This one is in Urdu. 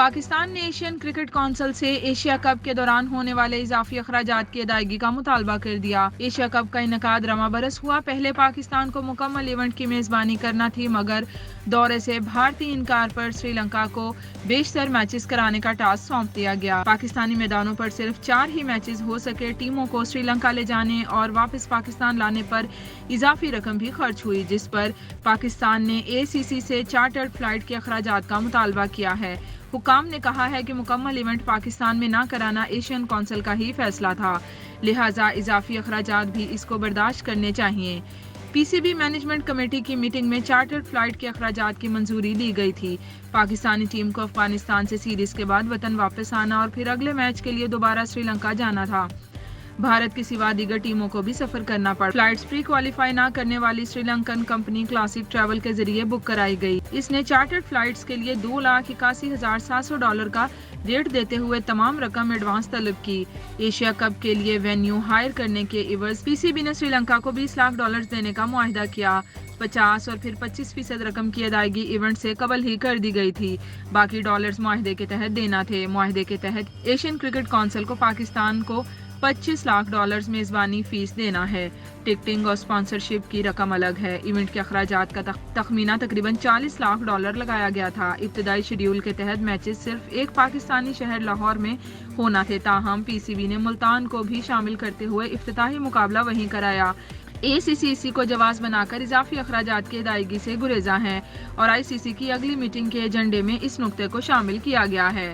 پاکستان نے ایشین کرکٹ کونسل سے ایشیا کپ کے دوران ہونے والے اضافی اخراجات کی ادائیگی کا مطالبہ کر دیا۔ ایشیا کپ کا انعقاد رواں برس ہوا۔ پہلے پاکستان کو مکمل ایونٹ کی میزبانی کرنا تھی، مگر دورے سے بھارتی انکار پر سری لنکا کو بیشتر میچز کرانے کا ٹاسک سونپ دیا گیا۔ پاکستانی میدانوں پر صرف 4 ہی میچز ہو سکے۔ ٹیموں کو سری لنکا لے جانے اور واپس پاکستان لانے پر اضافی رقم بھی خرچ ہوئی، جس پر پاکستان نے ACC سے چارٹرڈ فلائٹ کے اخراجات کا مطالبہ کیا ہے۔ حکام نے کہا ہے کہ مکمل ایونٹ پاکستان میں نہ کرانا ایشین کونسل کا ہی فیصلہ تھا، لہٰذا اضافی اخراجات بھی اس کو برداشت کرنے چاہیے۔ PCB مینجمنٹ کمیٹی کی میٹنگ میں چارٹرڈ فلائٹ کے اخراجات کی منظوری دی گئی تھی۔ پاکستانی ٹیم کو افغانستان سے سیریز کے بعد وطن واپس آنا اور پھر اگلے میچ کے لیے دوبارہ سری لنکا جانا تھا۔ بھارت کے سوا دیگر ٹیموں کو بھی سفر کرنا پڑا۔ فلائٹس پری کوالیفائی نہ کرنے والی Sri Lankan company classic travel کے ذریعے بک کرائی گئی۔ اس نے چارٹرڈ فلائٹس کے لیے $2,81,700 کا ریٹ دیتے ہوئے تمام رقم ایڈوانس طلب کی۔ ایشیا کپ کے لیے وینیو ہائر کرنے کے عوض PCB نے سری لنکا کو $20 لاکھ دینے کا معاہدہ کیا۔ 50 اور پھر 25% رقم کی ادائیگی ایونٹ سے قبل ہی کر دی گئی تھی، باقی ڈالرز معاہدے کے تحت دینا تھے۔ معاہدے کے تحت ایشین کرکٹ کونسل کو پاکستان کو $25 لاکھ میزبانی فیس دینا ہے۔ ٹکٹنگ اور اسپانسرشپ کی رقم الگ ہے۔ ایونٹ کے اخراجات کا تخمینہ تقریباً $40 لاکھ لگایا گیا تھا۔ ابتدائی شیڈول کے تحت میچز صرف ایک پاکستانی شہر لاہور میں ہونا تھے، تاہم PCB نے ملتان کو بھی شامل کرتے ہوئے افتتاحی مقابلہ وہیں کرایا۔ ACC اسی کو جواز بنا کر اضافی اخراجات کی ادائیگی سے گریزاں ہے اور ICC کی اگلی میٹنگ کے ایجنڈے میں اس نکتے کو شامل کیا گیا ہے۔